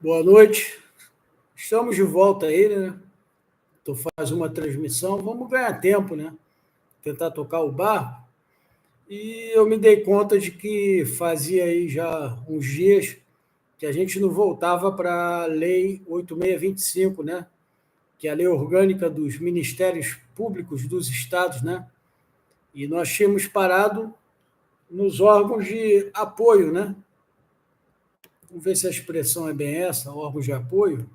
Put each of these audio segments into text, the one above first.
Boa noite. Estamos de volta aí, né? Tu faz uma transmissão, vamos ganhar tempo, né? Tentar tocar o barco. E eu me dei conta de que fazia aí já uns dias que a gente não voltava para a Lei 8625, né? Que é a lei orgânica dos ministérios públicos dos estados, né? E nós tínhamos parado nos órgãos de apoio, né? Vamos ver se a expressão é bem essa, órgãos de apoio.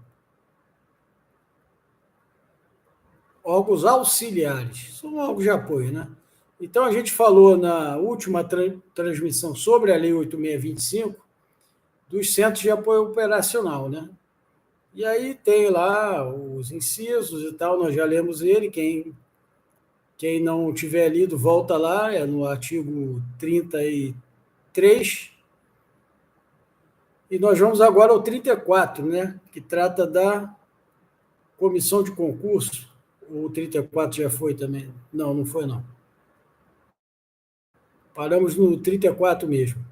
Órgãos auxiliares, são órgãos de apoio, né? Então, a gente falou na última transmissão sobre a Lei 8625 dos centros de apoio operacional, né? E aí tem lá os incisos e tal, nós já lemos ele, quem não tiver lido, volta lá, é no artigo 33, e nós vamos agora ao 34, né? Que trata da comissão de concurso. O 34 já foi também? Não, não foi não. Paramos no 34 mesmo.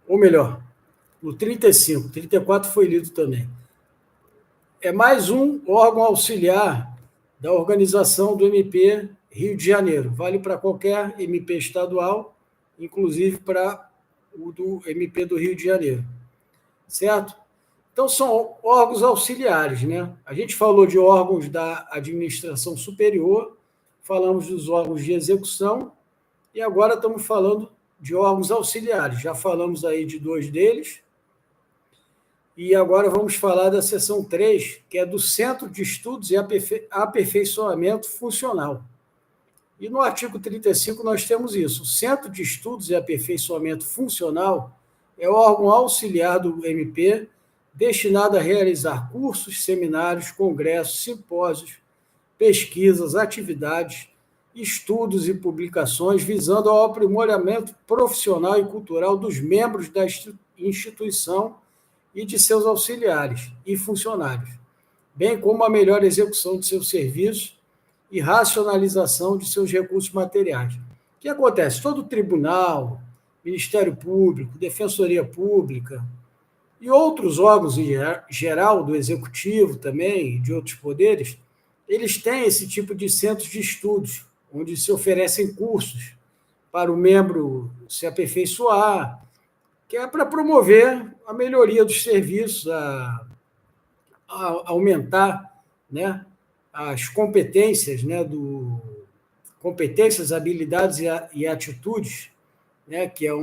Ou melhor, no 35. 34 foi lido também. É mais um órgão auxiliar da organização do MP Rio de Janeiro. Vale para qualquer MP estadual, inclusive para o do MP do Rio de Janeiro. Certo? Então, são órgãos auxiliares, né? A gente falou de órgãos da administração superior, falamos dos órgãos de execução, e agora estamos falando de órgãos auxiliares. Já falamos aí de dois deles, e agora vamos falar da seção 3, que é do Centro de Estudos e Aperfeiçoamento Funcional. E no artigo 35 nós temos isso. O Centro de Estudos e Aperfeiçoamento Funcional é o órgão auxiliar do MP, destinado a realizar cursos, seminários, congressos, simpósios, pesquisas, atividades, estudos e publicações visando ao aprimoramento profissional e cultural dos membros da instituição e de seus auxiliares e funcionários, bem como a melhor execução de seus serviços e racionalização de seus recursos materiais. O que acontece? Todo tribunal, Ministério Público, Defensoria Pública e outros órgãos em geral, do Executivo também, de outros poderes, eles têm esse tipo de centros de estudos, onde se oferecem cursos para o membro se aperfeiçoar, que é para promover a melhoria dos serviços, a aumentar, né, as competências, né, competências, habilidades e atitudes, né, que é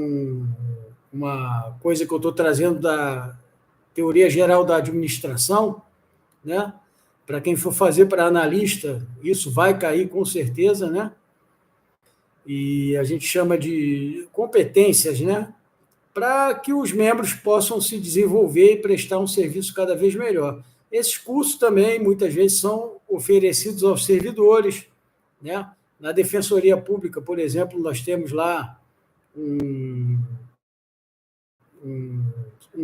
uma coisa que eu estou trazendo da teoria geral da administração, né? Para quem for fazer para analista, isso vai cair com certeza, né? E a gente chama de competências, né? Para que os membros possam se desenvolver e prestar um serviço cada vez melhor. Esses cursos também, muitas vezes, são oferecidos aos servidores, né? Na Defensoria Pública, por exemplo, nós temos lá um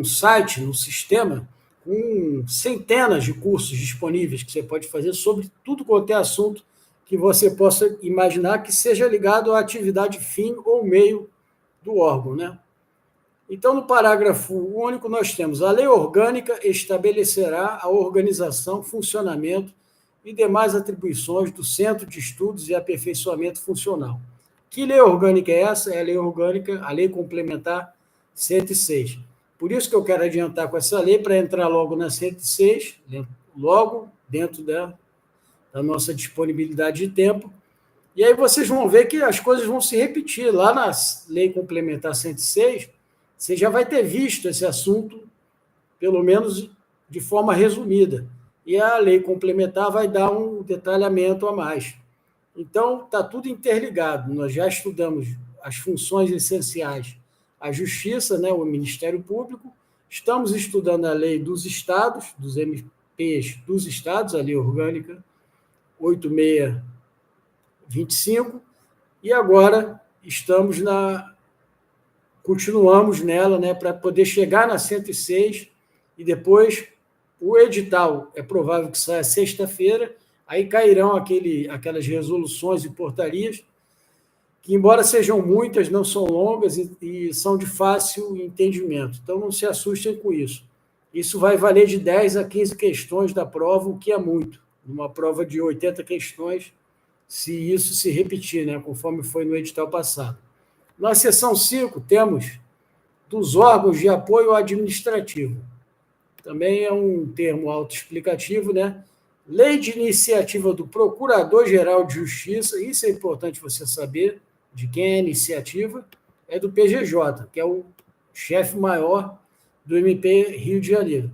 site, um sistema, com centenas de cursos disponíveis que você pode fazer sobre tudo quanto é assunto que você possa imaginar que seja ligado à atividade fim ou meio do órgão, né? Então, no parágrafo único, nós temos: a lei orgânica estabelecerá a organização, funcionamento e demais atribuições do Centro de Estudos e Aperfeiçoamento Funcional. Que lei orgânica é essa? É a lei orgânica, a lei complementar 106. Por isso que eu quero adiantar com essa lei, para entrar logo na 106, logo dentro da nossa disponibilidade de tempo. E aí vocês vão ver que as coisas vão se repetir. Lá na lei complementar 106, você já vai ter visto esse assunto, pelo menos de forma resumida. E a lei complementar vai dar um detalhamento a mais. Então, está tudo interligado. Nós já estudamos as funções essenciais, a Justiça, né, o Ministério Público, estamos estudando a lei dos estados, dos MPs dos estados, a lei orgânica 8625, e agora continuamos nela, né, para poder chegar na 106, e depois o edital é provável que saia sexta-feira, aí cairão aquelas resoluções e portarias, que, embora sejam muitas, não são longas e são de fácil entendimento. Então, não se assustem com isso. Isso vai valer de 10 a 15 questões da prova, o que é muito. Numa prova de 80 questões, se isso se repetir, né, conforme foi no edital passado. Na seção 5, temos dos órgãos de apoio administrativo. Também é um termo autoexplicativo, né? Lei de iniciativa do Procurador-Geral de Justiça, isso é importante você saber de quem é a iniciativa, é do PGJ, que é o chefe maior do MP Rio de Janeiro.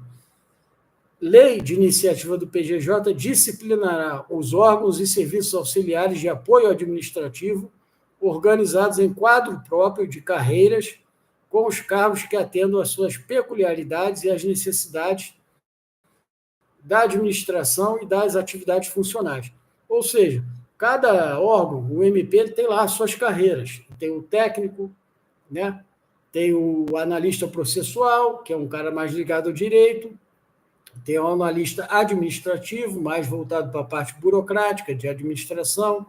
Lei de iniciativa do PGJ disciplinará os órgãos e serviços auxiliares de apoio administrativo organizados em quadro próprio de carreiras com os cargos que atendam às suas peculiaridades e às necessidades da administração e das atividades funcionais. Ou seja, cada órgão, o MP, ele tem lá as suas carreiras. Tem o técnico, né? Tem o analista processual, que é um cara mais ligado ao direito, tem o analista administrativo, mais voltado para a parte burocrática, de administração,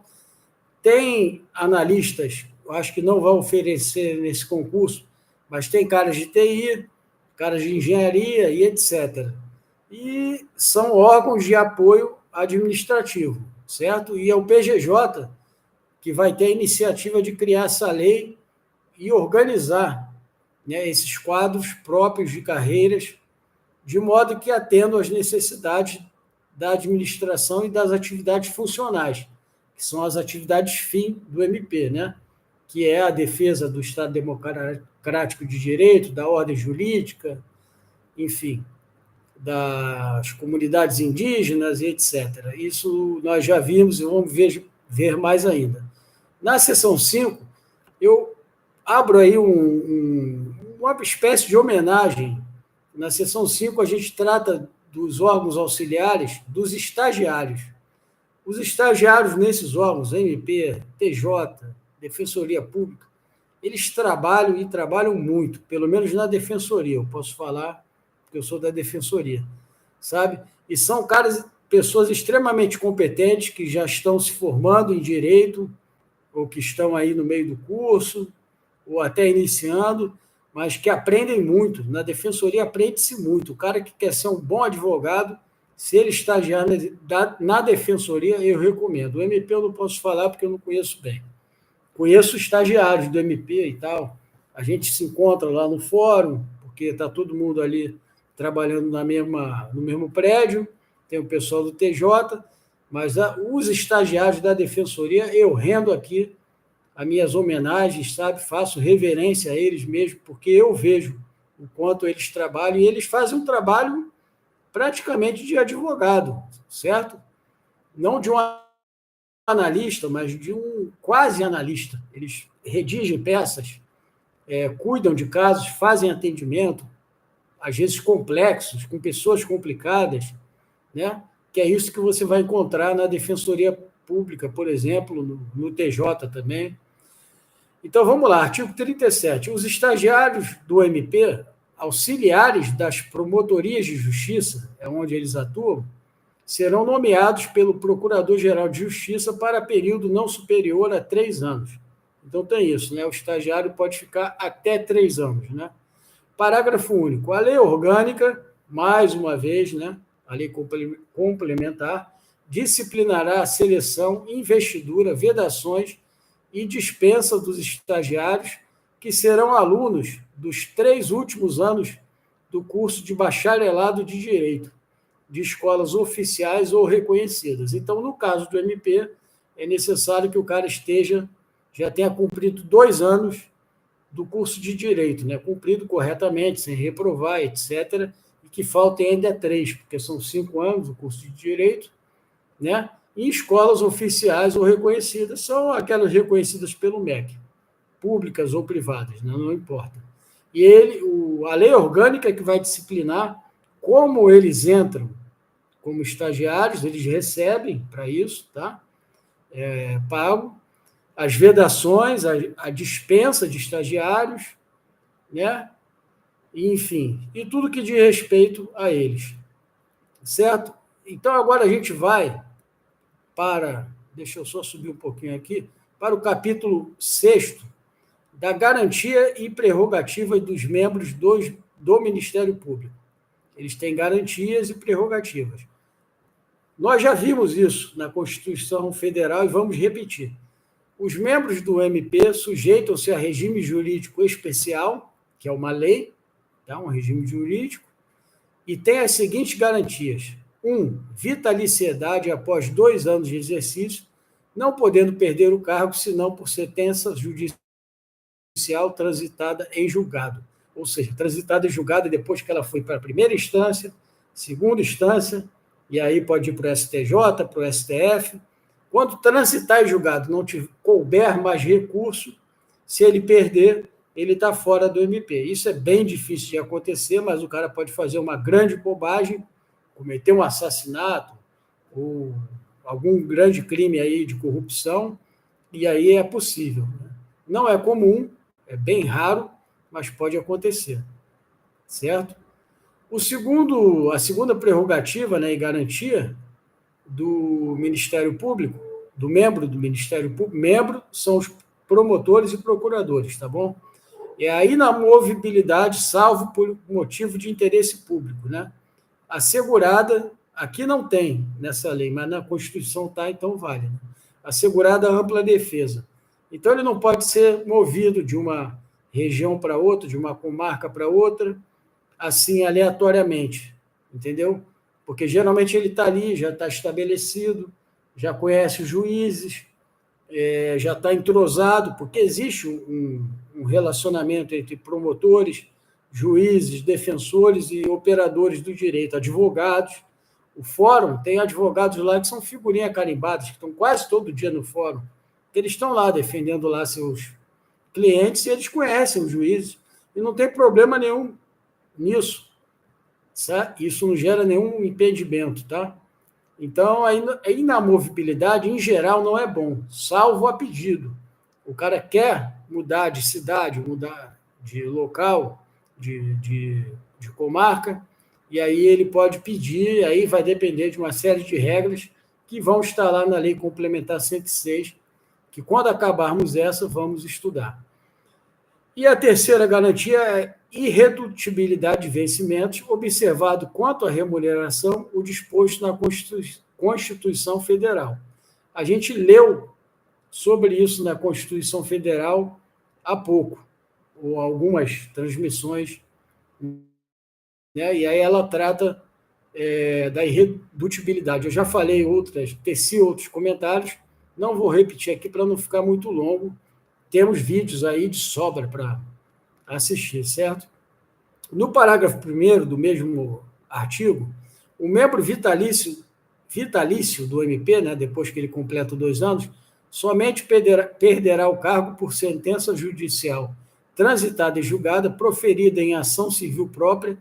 tem analistas, eu acho que não vão oferecer nesse concurso, mas tem caras de TI, caras de engenharia e etc. E são órgãos de apoio administrativo, certo? E é o PGJ que vai ter a iniciativa de criar essa lei e organizar, né, esses quadros próprios de carreiras, de modo que atendam às necessidades da administração e das atividades funcionais, que são as atividades fim do MP, né? Que é a defesa do Estado Democrático de Direito, da ordem jurídica, enfim, das comunidades indígenas e etc. Isso nós já vimos e vamos ver mais ainda. Na seção 5, eu abro aí uma espécie de homenagem. Na seção 5, a gente trata dos órgãos auxiliares, dos estagiários. Os estagiários nesses órgãos, MP, TJ, Defensoria Pública, eles trabalham e trabalham muito, pelo menos na Defensoria, eu posso falar, porque eu sou da Defensoria, sabe? E são pessoas extremamente competentes que já estão se formando em Direito, ou que estão aí no meio do curso, ou até iniciando, mas que aprendem muito. Na Defensoria aprende-se muito. O cara que quer ser um bom advogado, se ele estagiar na Defensoria, eu recomendo. O MP eu não posso falar porque eu não conheço bem. Conheço estagiários do MP e tal. A gente se encontra lá no fórum, porque está todo mundo ali trabalhando no mesmo prédio, tem o pessoal do TJ, mas os estagiários da Defensoria, eu rendo aqui as minhas homenagens, sabe? Faço reverência a eles mesmo, porque eu vejo o quanto eles trabalham, e eles fazem um trabalho praticamente de advogado, certo? Não de um analista, mas de um quase analista. Eles redigem peças, cuidam de casos, fazem atendimento, às vezes complexos, com pessoas complicadas, né? Que é isso que você vai encontrar na Defensoria Pública, por exemplo, no TJ também. Então, vamos lá, artigo 37. Os estagiários do MP, auxiliares das promotorias de justiça, é onde eles atuam, serão nomeados pelo Procurador-Geral de Justiça para período não superior a 3 anos. Então, tem isso, né? O estagiário pode ficar até 3 anos, né? Parágrafo único. A lei orgânica, mais uma vez, né? A lei complementar, disciplinará a seleção, investidura, vedações e dispensa dos estagiários que serão alunos dos 3 últimos anos do curso de bacharelado de Direito, de escolas oficiais ou reconhecidas. Então, no caso do MP, é necessário que o cara já tenha cumprido 2 anos do curso de Direito, né? Cumprido corretamente, sem reprovar, etc., e que faltem ainda 3, porque são 5 anos o curso de Direito, né? Em escolas oficiais ou reconhecidas, são aquelas reconhecidas pelo MEC, públicas ou privadas, né? Não importa. E a lei orgânica é que vai disciplinar como eles entram como estagiários, eles recebem para isso, tá? Pago, as vedações, a dispensa de estagiários, né? Enfim, e tudo que diz respeito a eles, certo? Então, agora a gente vai deixa eu só subir um pouquinho aqui, para o capítulo 6º, da garantia e prerrogativa dos membros do Ministério Público. Eles têm garantias e prerrogativas. Nós já vimos isso na Constituição Federal e vamos repetir. Os membros do MP sujeitam-se a regime jurídico especial, que é uma lei, tá? Um regime jurídico, e tem as seguintes garantias. 1. Vitaliciedade após 2 anos de exercício, não podendo perder o cargo, senão por sentença judicial transitada em julgado. Ou seja, transitada em julgado depois que ela foi para a primeira instância, segunda instância, e aí pode ir para o STJ, para o STF. Quando transitar em julgado, não couber mais recurso, se ele perder, ele está fora do MP. Isso é bem difícil de acontecer, mas o cara pode fazer uma grande bobagem, cometer um assassinato ou algum grande crime aí de corrupção, e aí é possível. Não é comum, é bem raro, mas pode acontecer, certo? A segunda prerrogativa, né, e garantia do Ministério Público, do membro do Ministério Público, membro são os promotores e procuradores, tá bom? É a inamovibilidade, salvo por motivo de interesse público, né? Assegurada, aqui não tem nessa lei, mas na Constituição está, então vale. Né? Assegurada a ampla defesa. Então, ele não pode ser movido de uma região para outra, de uma comarca para outra, assim, aleatoriamente, entendeu? Porque, geralmente, ele está ali, já está estabelecido, já conhece os juízes, já está entrosado, porque existe um relacionamento entre promotores, juízes, defensores e operadores do direito, advogados. O fórum tem advogados lá que são figurinha carimbadas, que estão quase todo dia no fórum. Eles estão lá defendendo lá seus clientes e eles conhecem os juízes e não tem problema nenhum nisso. Certo? Isso não gera nenhum impedimento, tá? Então, a inamovibilidade, em geral, não é bom, salvo a pedido. O cara quer mudar de cidade, mudar de local, de comarca, e aí ele pode pedir, aí vai depender de uma série de regras que vão estar lá na Lei Complementar 106, que quando acabarmos essa, vamos estudar. E a terceira garantia é irredutibilidade de vencimentos, observado quanto à remuneração o disposto na Constituição Federal. A gente leu sobre isso na Constituição Federal há pouco, ou algumas transmissões, né? E aí ela trata da irredutibilidade. Eu já falei teci outros comentários, não vou repetir aqui para não ficar muito longo. Temos vídeos aí de sobra para assistir, certo? No parágrafo 1º do mesmo artigo, o membro vitalício do MP, né, depois que ele completa 2 anos, somente perderá o cargo por sentença judicial transitada e julgada, proferida em ação civil própria,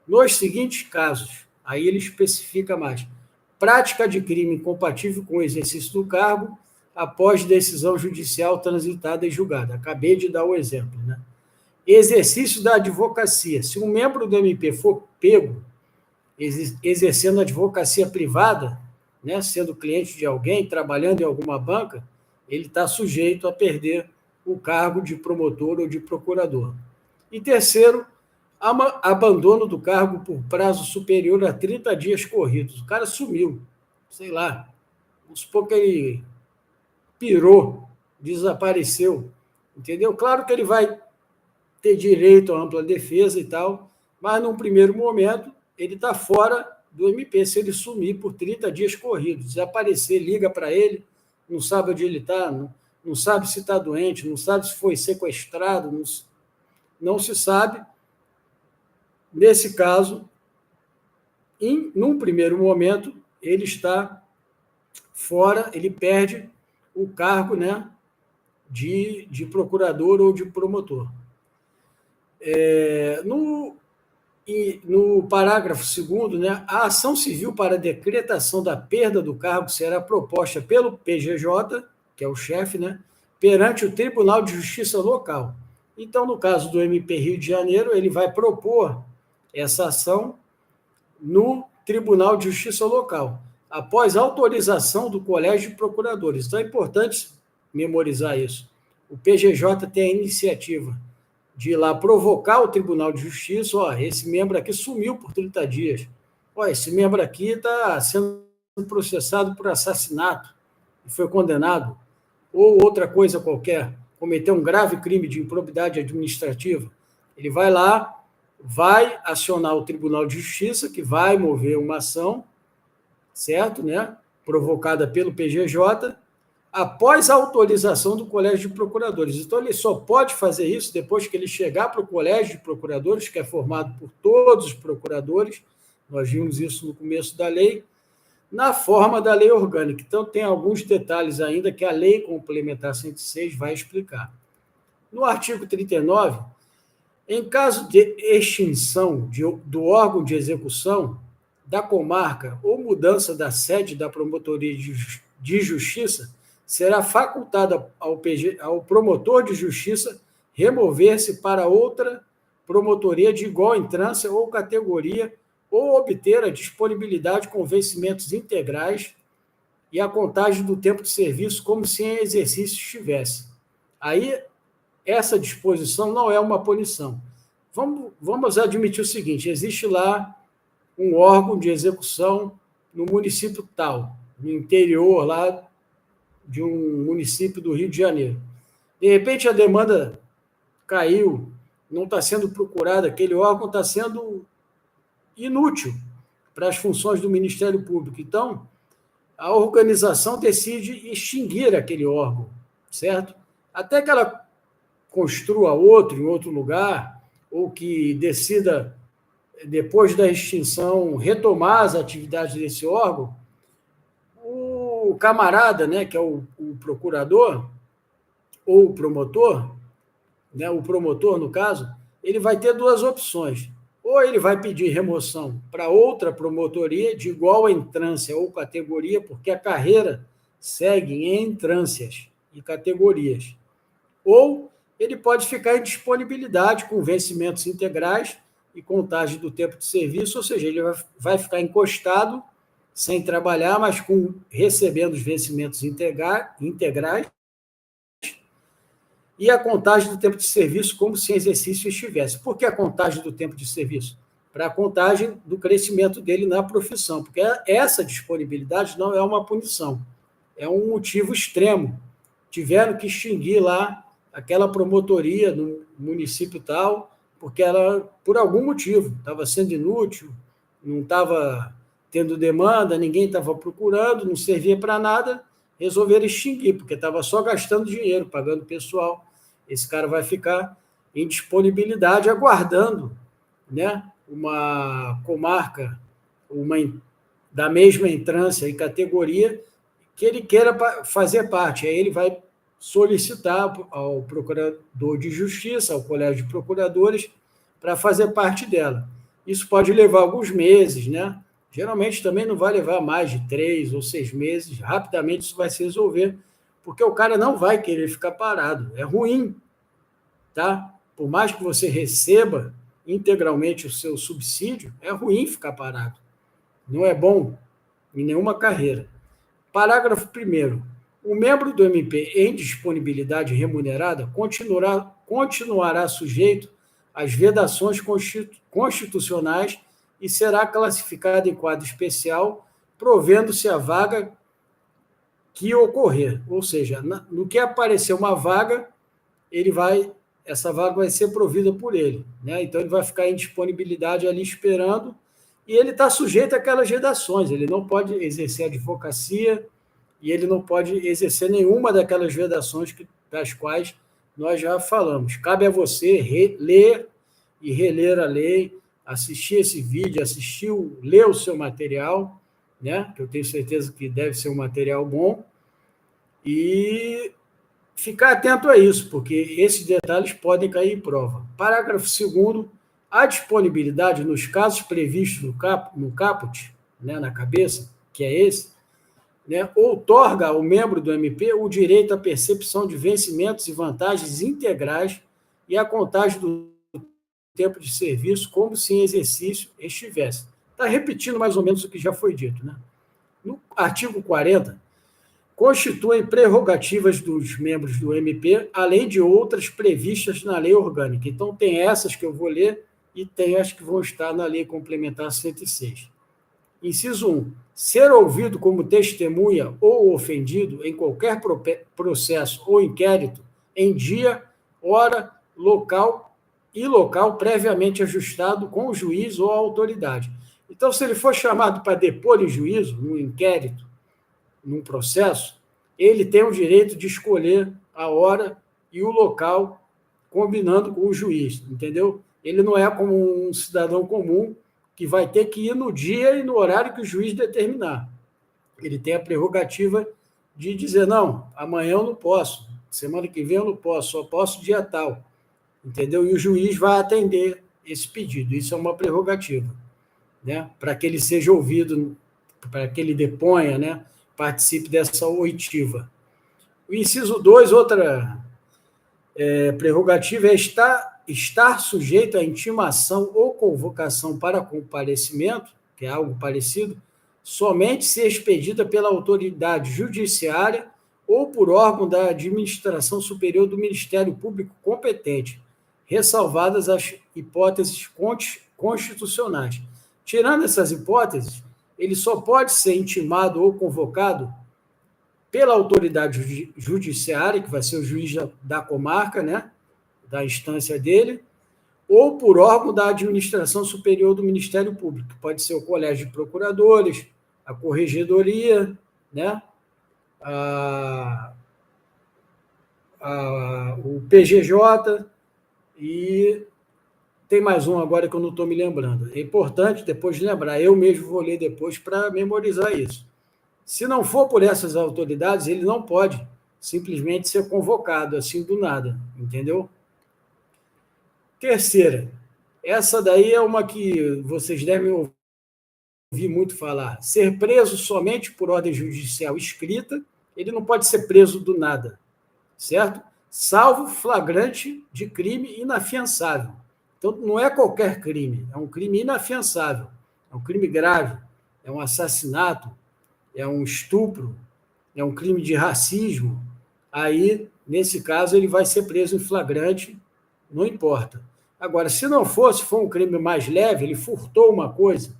nos seguintes casos. Aí ele especifica mais. Prática de crime incompatível com o exercício do cargo após decisão judicial transitada e julgada. Acabei de dar o exemplo, né? Exercício da advocacia. Se um membro do MP for pego exercendo advocacia privada, né, sendo cliente de alguém, trabalhando em alguma banca, ele está sujeito a perder o cargo de promotor ou de procurador. E terceiro, abandono do cargo por prazo superior a 30 dias corridos. O cara sumiu, sei lá, vamos supor que ele pirou, desapareceu, entendeu? Claro que ele vai ter direito à ampla defesa e tal, mas num primeiro momento ele está fora do MP, se ele sumir por 30 dias corridos, desaparecer, liga para ele, não sabe onde ele está, não sabe se está doente, não sabe se foi sequestrado, não se sabe. Nesse caso, num primeiro momento, ele está fora, ele perde o cargo, né, de procurador ou de promotor. No parágrafo 2º, né, a ação civil para decretação da perda do cargo será proposta pelo PGJ, que é o chefe, né, perante o Tribunal de Justiça local. Então, no caso do MP Rio de Janeiro, ele vai propor essa ação no Tribunal de Justiça local, após autorização do Colégio de Procuradores. Então, é importante memorizar isso. O PGJ tem a iniciativa de ir lá provocar o Tribunal de Justiça, esse membro aqui sumiu por 30 dias, esse membro aqui está sendo processado por assassinato e foi condenado, ou outra coisa qualquer, cometeu um grave crime de improbidade administrativa. Ele vai lá, vai acionar o Tribunal de Justiça, que vai mover uma ação, certo, né? Provocada pelo PGJ, após a autorização do Colégio de Procuradores. Então, ele só pode fazer isso depois que ele chegar para o Colégio de Procuradores, que é formado por todos os procuradores, nós vimos isso no começo da lei, na forma da lei orgânica. Então, tem alguns detalhes ainda que a Lei Complementar 106 vai explicar. No artigo 39, em caso de extinção do órgão de execução da comarca ou mudança da sede da Promotoria de Justiça, será facultado ao promotor de justiça remover-se para outra promotoria de igual entrância ou categoria ou obter a disponibilidade com vencimentos integrais e a contagem do tempo de serviço como se em exercício estivesse. Aí, essa disposição não é uma punição. Vamos admitir o seguinte, existe lá um órgão de execução no município tal, no interior lá de um município do Rio de Janeiro. De repente, a demanda caiu, não está sendo procurada, aquele órgão está sendo inútil para as funções do Ministério Público. Então, a organização decide extinguir aquele órgão, certo? Até que ela construa outro em outro lugar, ou que decida, depois da extinção, retomar as atividades desse órgão, o camarada, né, que é o procurador, ou o promotor, né, o promotor, no caso, ele vai ter duas opções. Ou ele vai pedir remoção para outra promotoria de igual entrância ou categoria, porque a carreira segue em entrâncias e categorias. Ou ele pode ficar em disponibilidade com vencimentos integrais e contagem do tempo de serviço, ou seja, ele vai ficar encostado, sem trabalhar, mas recebendo os vencimentos integrais e a contagem do tempo de serviço como se em exercício estivesse. Por que a contagem do tempo de serviço? Para a contagem do crescimento dele na profissão, porque essa disponibilidade não é uma punição, é um motivo extremo. Tiveram que extinguir lá aquela promotoria no município tal, porque ela, por algum motivo, estava sendo inútil, não estava tendo demanda, ninguém estava procurando, não servia para nada, resolveram extinguir, porque estava só gastando dinheiro, pagando pessoal. Esse cara vai ficar em disponibilidade, aguardando, né, uma comarca, da mesma entrância e categoria, que ele queira fazer parte. Aí ele vai solicitar ao procurador de justiça, ao colégio de procuradores, para fazer parte dela. Isso pode levar alguns meses, né? Geralmente também não vai levar mais de 3 ou 6 meses, rapidamente isso vai se resolver, porque o cara não vai querer ficar parado. É ruim, tá? Por mais que você receba integralmente o seu subsídio, é ruim ficar parado. Não é bom em nenhuma carreira. Parágrafo 1º. O membro do MP em disponibilidade remunerada continuará sujeito às vedações constitucionais e será classificado em quadro especial, provendo-se a vaga que ocorrer. Ou seja, no que aparecer uma vaga, essa vaga vai ser provida por ele, né? Então, ele vai ficar em disponibilidade ali esperando, e ele está sujeito àquelas vedações, ele não pode exercer advocacia, e ele não pode exercer nenhuma daquelas vedações das quais nós já falamos. Cabe a você ler e reler a lei, assistir esse vídeo, ler o seu material, né? Que eu tenho certeza que deve ser um material bom, e ficar atento a isso, porque esses detalhes podem cair em prova. Parágrafo 2º. A disponibilidade nos casos previstos no caput, né, na cabeça, que é esse, né, outorga ao membro do MP o direito à percepção de vencimentos e vantagens integrais e à contagem do tempo de serviço como se em exercício estivesse. Está repetindo mais ou menos o que já foi dito, né? No artigo 40, constituem prerrogativas dos membros do MP, além de outras previstas na lei orgânica. Então, tem essas que eu vou ler e tem as que vão estar na lei complementar 106. Inciso 1. Ser ouvido como testemunha ou ofendido em qualquer processo ou inquérito em dia, hora, local previamente ajustado com o juiz ou a autoridade. Então, se ele for chamado para depor em juízo, num inquérito, num processo, ele tem o direito de escolher a hora e o local combinando com o juiz, entendeu? Ele não é como um cidadão comum que vai ter que ir no dia e no horário que o juiz determinar. Ele tem a prerrogativa de dizer, não, amanhã eu não posso, semana que vem eu não posso, só posso dia tal, entendeu? E o juiz vai atender esse pedido. Isso é uma prerrogativa, né? Para que ele seja ouvido, para que ele deponha, né? Participe dessa oitiva. O inciso 2, outra prerrogativa é estar sujeito à intimação ou convocação para comparecimento, que é algo parecido, somente se expedida pela autoridade judiciária ou por órgão da administração superior do Ministério Público competente, ressalvadas as hipóteses constitucionais. Tirando essas hipóteses, ele só pode ser intimado ou convocado pela autoridade judiciária, que vai ser o juiz da comarca, né, da instância dele, ou por órgão da administração superior do Ministério Público. Pode ser o Colégio de Procuradores, a Corregedoria, né, o PGJ, e tem mais um agora que eu não estou me lembrando. É importante depois lembrar, eu mesmo vou ler depois para memorizar isso. Se não for por essas autoridades, ele não pode simplesmente ser convocado assim do nada, entendeu? Terceira, essa daí é uma que vocês devem ouvir muito falar. Ser preso somente por ordem judicial escrita, ele não pode ser preso do nada, certo? Salvo flagrante de crime inafiançável. Então, não é qualquer crime, é um crime inafiançável, é um crime grave, é um assassinato, é um estupro, é um crime de racismo. Aí, nesse caso, ele vai ser preso em flagrante, não importa. Agora, se não fosse, for um crime mais leve, ele furtou uma coisa,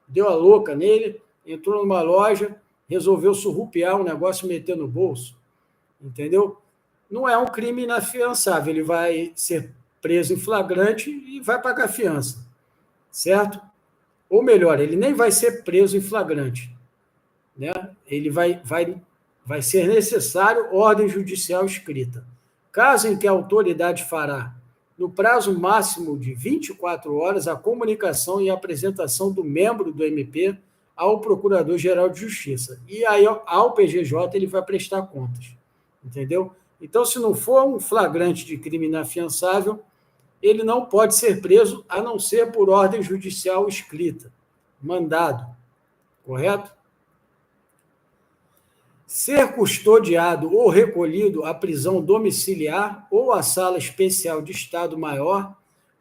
deu a louca nele, entrou numa loja, resolveu surrupiar um negócio e meter no bolso, entendeu? Não é um crime inafiançável, ele vai ser preso em flagrante e vai pagar fiança, certo? Ou melhor, ele nem vai ser preso em flagrante, né? Ele vai ser necessário ordem judicial escrita. Caso em que a autoridade fará, no prazo máximo de 24 horas, a comunicação e apresentação do membro do MP ao Procurador-Geral de Justiça. E aí, ao PGJ, ele vai prestar contas, entendeu? Então, se não for um flagrante de crime inafiançável, ele não pode ser preso, a não ser por ordem judicial escrita, mandado, correto? Ser custodiado ou recolhido à prisão domiciliar ou à sala especial de Estado-Maior,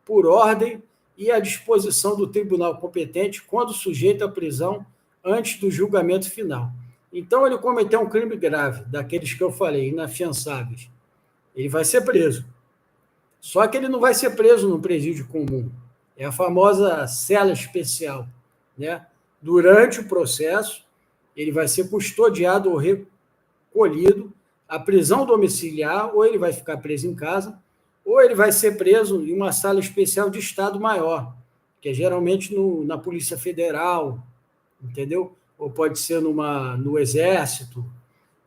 por ordem e à disposição do tribunal competente, quando sujeito à prisão antes do julgamento final. Então, ele cometeu um crime grave, daqueles que eu falei, inafiançáveis. Ele vai ser preso. Só que ele não vai ser preso no presídio comum. É a famosa cela especial, né? Durante o processo, ele vai ser custodiado ou recolhido à prisão domiciliar, ou ele vai ficar preso em casa, ou ele vai ser preso em uma sala especial de Estado-Maior, que é geralmente na Polícia Federal, entendeu? Ou pode ser no Exército,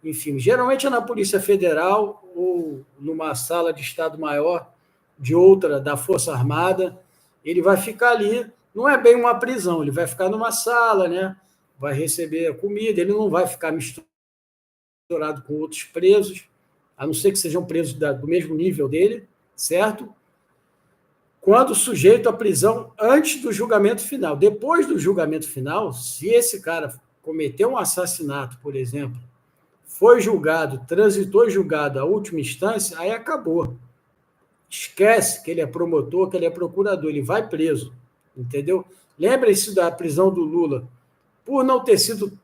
enfim, geralmente é na Polícia Federal ou numa sala de Estado-Maior de outra, da Força Armada. Ele vai ficar ali, não é bem uma prisão, ele vai ficar numa sala, né? Vai receber comida, ele não vai ficar misturado com outros presos, a não ser que sejam presos do mesmo nível dele, certo? Quando sujeito à prisão antes do julgamento final. Depois do julgamento final, se esse cara cometeu um assassinato, por exemplo, foi julgado, transitou julgado à última instância, aí acabou. Esquece que ele é promotor, que ele é procurador, ele vai preso, entendeu? Lembre-se da prisão do Lula. Por não ter sido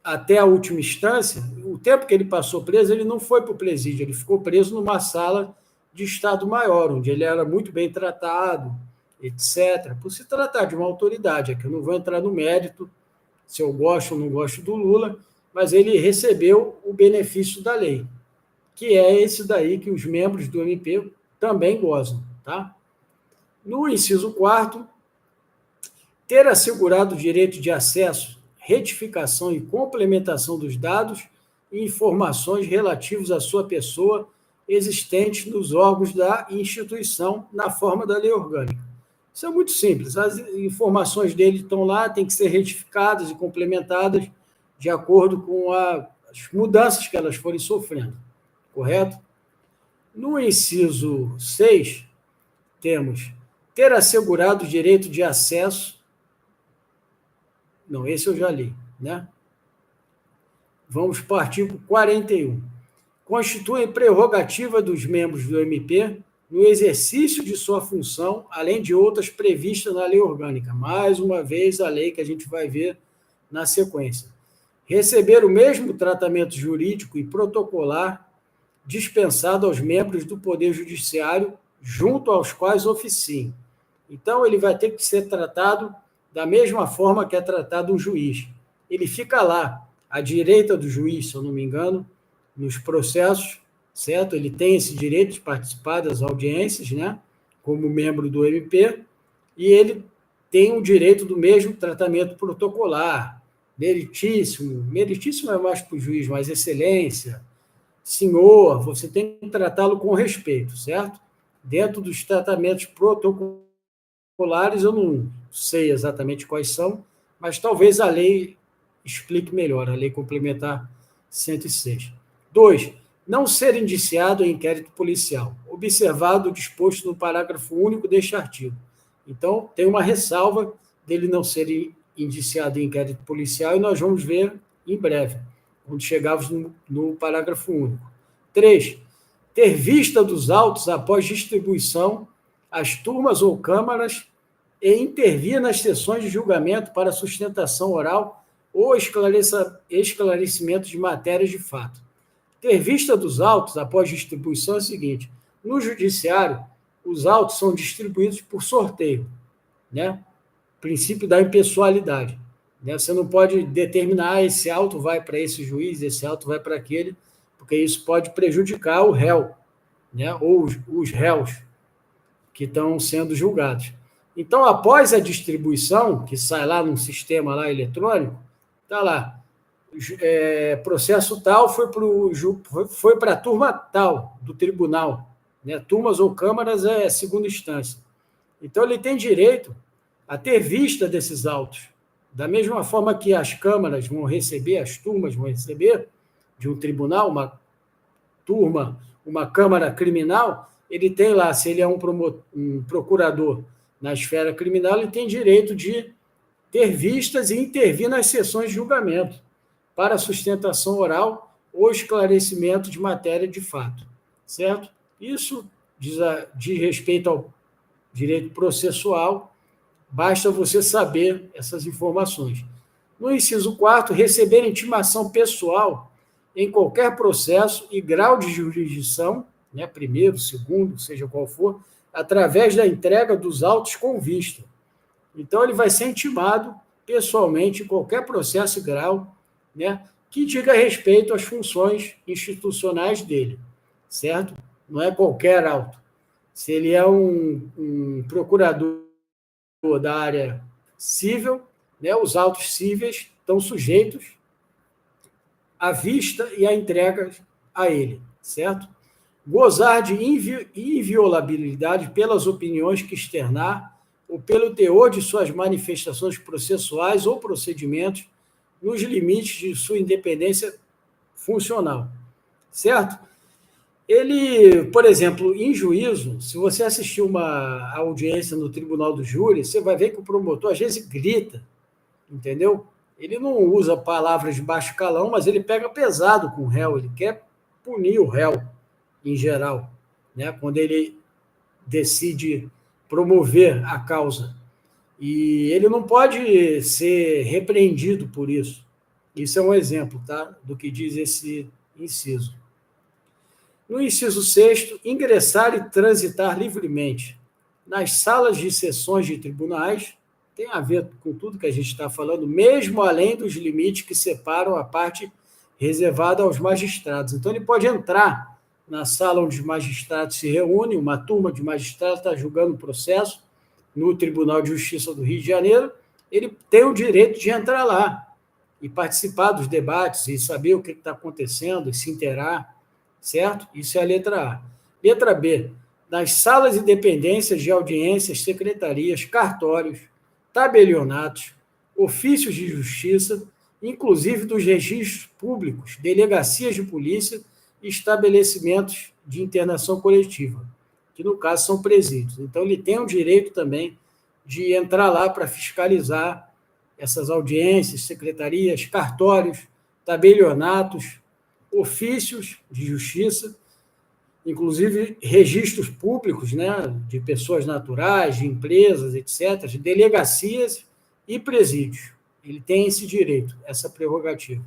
até a última instância, o tempo que ele passou preso, ele não foi para o presídio, ele ficou preso numa sala de Estado Maior, onde ele era muito bem tratado, etc., por se tratar de uma autoridade. Aqui eu não vou entrar no mérito se eu gosto ou não gosto do Lula, mas ele recebeu o benefício da lei, que é esse daí que os membros do MP também gozam. Tá? No inciso 4º, ter assegurado o direito de acesso, retificação e complementação dos dados e informações relativos à sua pessoa existentes nos órgãos da instituição na forma da lei orgânica. Isso é muito simples. As informações dele estão lá, têm que ser retificadas e complementadas de acordo com as mudanças que elas forem sofrendo. Correto? No inciso 6, temos ter assegurado o direito de acesso. Não, esse eu já li, né? Vamos para o artigo 41. Constitui prerrogativa dos membros do MP no exercício de sua função, além de outras previstas na lei orgânica. Mais uma vez, a lei que a gente vai ver na sequência. Receber o mesmo tratamento jurídico e protocolar dispensado aos membros do Poder Judiciário, junto aos quais oficiem. Então, ele vai ter que ser tratado da mesma forma que é tratado um juiz. Ele fica lá, à direita do juiz, se eu não me engano, nos processos, certo? Ele tem esse direito de participar das audiências, né? Como membro do MP, e ele tem o direito do mesmo tratamento protocolar, meritíssimo é mais para o juiz, mas excelência, senhor, você tem que tratá-lo com respeito, certo? Dentro dos tratamentos protocolares, eu não sei exatamente quais são, mas talvez a lei explique melhor, a Lei Complementar 106. 2. Não ser indiciado em inquérito policial, observado o disposto no parágrafo único deste artigo. Então, tem uma ressalva dele não ser indiciado em inquérito policial, e nós vamos ver em breve, quando chegarmos no parágrafo único. 3. Ter vista dos autos após distribuição às turmas ou câmaras e intervir nas sessões de julgamento para sustentação oral ou esclarecimento de matérias de fato. Ter vista dos autos após distribuição é o seguinte: no judiciário, os autos são distribuídos por sorteio, né? Princípio da impessoalidade. Né? Você não pode determinar esse auto vai para esse juiz, esse auto vai para aquele, porque isso pode prejudicar o réu, né? Ou os réus que estão sendo julgados. Então, após a distribuição, que sai lá num sistema lá eletrônico, está lá, processo tal foi para a turma tal do tribunal, né? Turmas ou câmaras é segunda instância. Então, ele tem direito a ter vista desses autos. Da mesma forma que as câmaras vão receber, as turmas vão receber de um tribunal, uma turma, uma câmara criminal, ele tem lá, se ele é um procurador na esfera criminal, ele tem direito de ter vistas e intervir nas sessões de julgamento para sustentação oral ou esclarecimento de matéria de fato, certo? Isso diz respeito ao direito processual, basta você saber essas informações. No inciso 4º, receber intimação pessoal em qualquer processo e grau de jurisdição, né, primeiro, segundo, seja qual for, através da entrega dos autos com vista. Então, ele vai ser intimado pessoalmente em qualquer processo e grau, né, que diga respeito às funções institucionais dele, certo? Não é qualquer auto. Se ele é um procurador da área civil, né, os autos cíveis estão sujeitos à vista e à entrega a ele, certo? Gozar de inviolabilidade pelas opiniões que externar ou pelo teor de suas manifestações processuais ou procedimentos nos limites de sua independência funcional, certo? Ele, por exemplo, em juízo, se você assistir uma audiência no tribunal do júri, você vai ver que o promotor às vezes grita, entendeu? Ele não usa palavras de baixo calão, mas ele pega pesado com o réu, ele quer punir o réu, em geral, né? Quando ele decide promover a causa. E ele não pode ser repreendido por isso, Isso é um exemplo, tá? Do que diz esse inciso. No inciso 6º, ingressar e transitar livremente nas salas de sessões de tribunais, tem a ver com tudo que a gente está falando, mesmo além dos limites que separam a parte reservada aos magistrados. Então, ele pode entrar na sala onde os magistrados se reúnem, uma turma de magistrados está julgando o processo no Tribunal de Justiça do Rio de Janeiro, ele tem o direito de entrar lá e participar dos debates e saber o que está acontecendo e se inteirar, certo? Isso é a letra A. Letra B, nas salas e dependências de audiências, secretarias, cartórios, tabelionatos, ofícios de justiça, inclusive dos registros públicos, delegacias de polícia e estabelecimentos de internação coletiva, que no caso são presídios. Então, ele tem o direito também de entrar lá para fiscalizar essas audiências, secretarias, cartórios, tabelionatos, ofícios de justiça, inclusive registros públicos, né, de pessoas naturais, de empresas, etc., de delegacias e presídios. Ele tem esse direito, essa prerrogativa.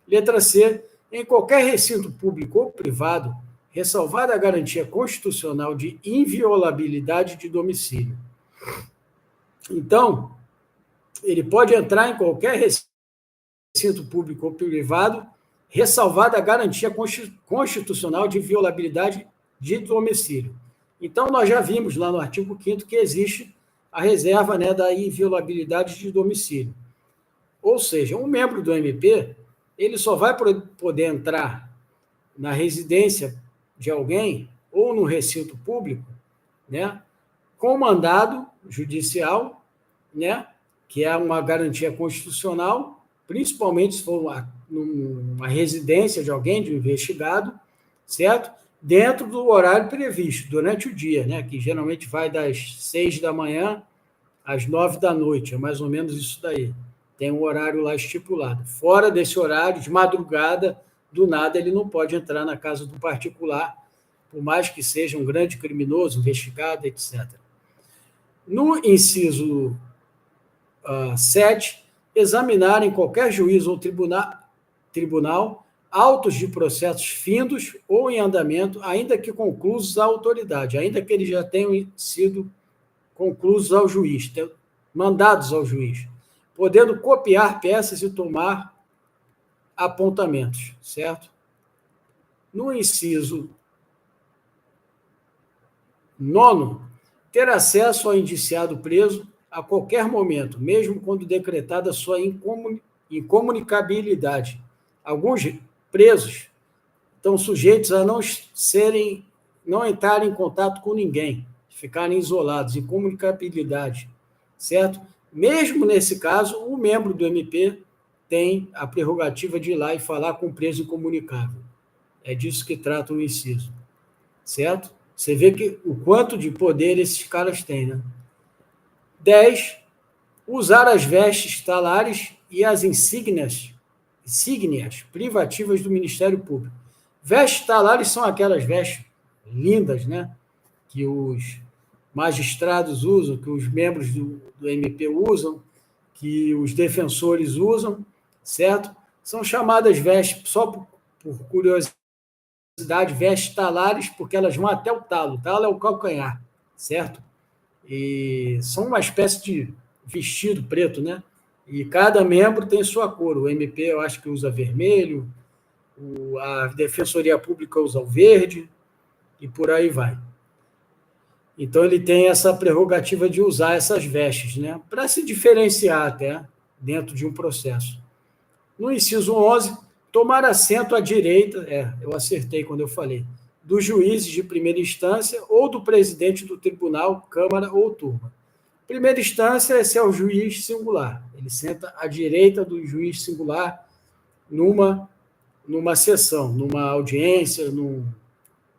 Letra C, em qualquer recinto público ou privado, ressalvada a garantia constitucional de inviolabilidade de domicílio. Então, ele pode entrar em qualquer recinto público ou privado, ressalvada a garantia constitucional de inviolabilidade de domicílio. Então, nós já vimos lá no artigo 5º que existe a reserva, né, da inviolabilidade de domicílio. Ou seja, um membro do MP, ele só vai poder entrar na residência de alguém ou no recinto público, né, com mandado judicial, né, que é uma garantia constitucional, principalmente se for uma residência de alguém, de um investigado, certo? Dentro do horário previsto, durante o dia, né, que geralmente vai das 6 da manhã às 9 da noite, é mais ou menos isso daí. Tem um horário lá estipulado. Fora desse horário, de madrugada, do nada, ele não pode entrar na casa do particular, por mais que seja um grande criminoso, investigado, etc. No inciso 7, examinar em qualquer juízo ou tribunal autos de processos findos ou em andamento, ainda que conclusos à autoridade, ainda que eles já tenham sido conclusos ao juiz, mandados ao juiz, podendo copiar peças e tomar apontamentos, certo? No inciso 9, ter acesso ao indiciado preso a qualquer momento, mesmo quando decretada sua incomunicabilidade. Alguns presos estão sujeitos a não entrarem em contato com ninguém, ficarem isolados, incomunicabilidade, certo? Mesmo nesse caso, o membro do MP tem a prerrogativa de ir lá e falar com o preso incomunicável. É disso que trata o inciso, certo? Você vê que o quanto de poder esses caras têm, né? 10, usar as vestes talares e as insígnias privativas do Ministério Público. Vestes talares são aquelas vestes lindas, né, que os magistrados usam, que os membros do MP usam, que os defensores usam, certo? São chamadas vestes, só por curiosidade, vestes talares, porque elas vão até o talo. O talo é o calcanhar, certo? E são uma espécie de vestido preto, né? E cada membro tem sua cor. O MP, eu acho que usa vermelho, a Defensoria Pública usa o verde, e por aí vai. Então, ele tem essa prerrogativa de usar essas vestes, né? Para se diferenciar até dentro de um processo. No inciso 11, tomar assento à direita, eu acertei quando eu falei, dos juízes de primeira instância ou do presidente do tribunal, câmara ou turma. Primeira instância, esse é o juiz singular. Ele senta à direita do juiz singular numa sessão, numa audiência,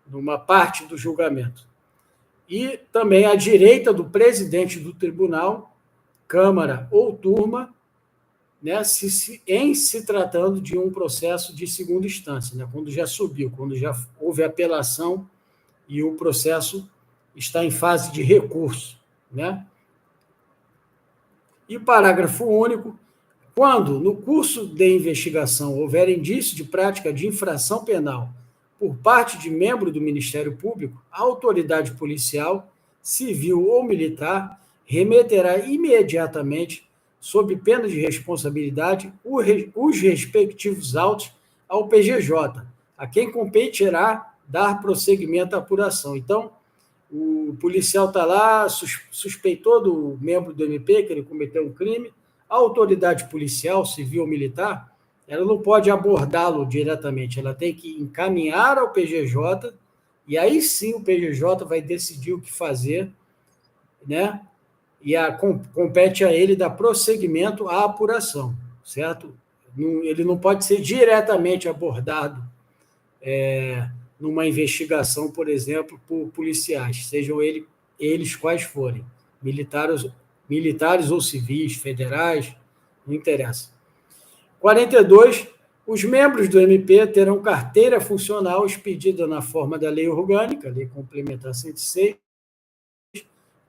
numa parte do julgamento. E também à direita do presidente do tribunal, câmara ou turma, né, em se tratando de um processo de segunda instância, né, quando já subiu, quando já houve apelação e o processo está em fase de recurso, né? E parágrafo único, Quando, no curso de investigação, houver indício de prática de infração penal por parte de membro do Ministério Público, a autoridade policial, civil ou militar, remeterá imediatamente, sob pena de responsabilidade, os respectivos autos ao PGJ, a quem competirá dar prosseguimento à apuração. Então, o policial está lá, suspeitou do membro do MP que ele cometeu um crime, a autoridade policial, civil ou militar, ela não pode abordá-lo diretamente, ela tem que encaminhar ao PGJ, e aí sim o PGJ vai decidir o que fazer, né? E compete a ele dar prosseguimento à apuração, certo? Ele não pode ser diretamente abordado numa investigação, por exemplo, por policiais, sejam eles quais forem, militares ou civis, federais, não interessa. 42. Os membros do MP terão carteira funcional expedida na forma da Lei Orgânica, Lei Complementar 106,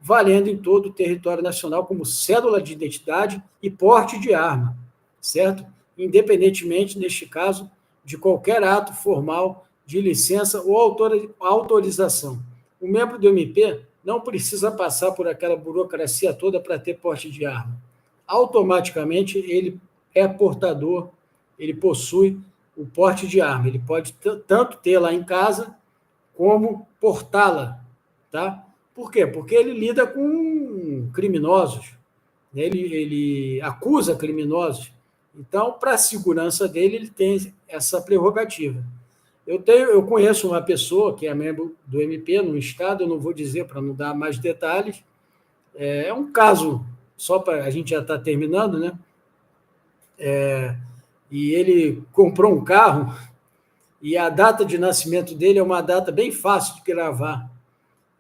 valendo em todo o território nacional como cédula de identidade e porte de arma, certo? Independentemente, neste caso, de qualquer ato formal de licença ou autorização. O membro do MP não precisa passar por aquela burocracia toda para ter porte de arma. Automaticamente, ele é portador, ele possui o porte de arma. Ele pode tanto tê-la em casa, como portá-la, tá? Por quê? Porque ele lida com criminosos, né? Ele acusa criminosos. Então, para a segurança dele, ele tem essa prerrogativa. Eu conheço uma pessoa que é membro do MP no estado, eu não vou dizer para não dar mais detalhes, é um caso, só para a gente já está terminando, né? E ele comprou um carro e a data de nascimento dele é uma data bem fácil de gravar.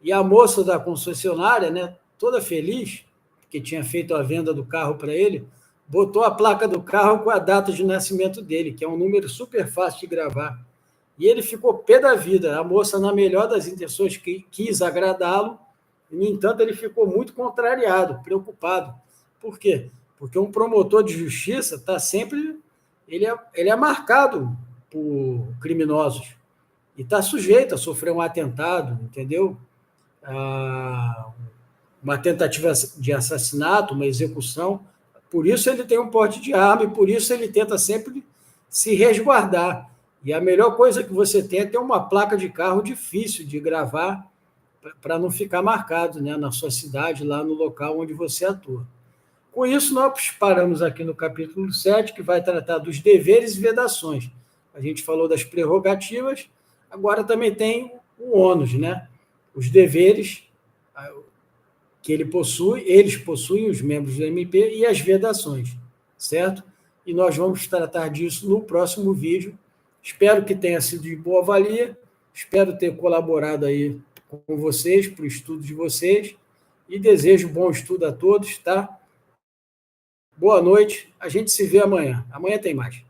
E a moça da concessionária, né, toda feliz, porque tinha feito a venda do carro para ele, botou a placa do carro com a data de nascimento dele, que é um número super fácil de gravar. E ele ficou pé da vida. A moça, na melhor das intenções, quis agradá-lo, e, no entanto, ele ficou muito contrariado, preocupado. Por quê? Porque um promotor de justiça está sempre... Ele é marcado por criminosos e está sujeito a sofrer um atentado, entendeu? Uma tentativa de assassinato, uma execução. Por isso ele tem um porte de arma e por isso ele tenta sempre se resguardar. E a melhor coisa que você tem é ter uma placa de carro difícil de gravar para não ficar marcado, né, na sua cidade, lá no local onde você atua. Com isso, nós paramos aqui no capítulo 7, que vai tratar dos deveres e vedações. A gente falou das prerrogativas, agora também tem o ônus, né? Os deveres que eles possuem, os membros do MP, e as vedações, certo? E nós vamos tratar disso no próximo vídeo. Espero que tenha sido de boa valia, espero ter colaborado aí com vocês, para o estudo de vocês, e desejo bom estudo a todos, tá? Boa noite, a gente se vê amanhã. Amanhã tem mais.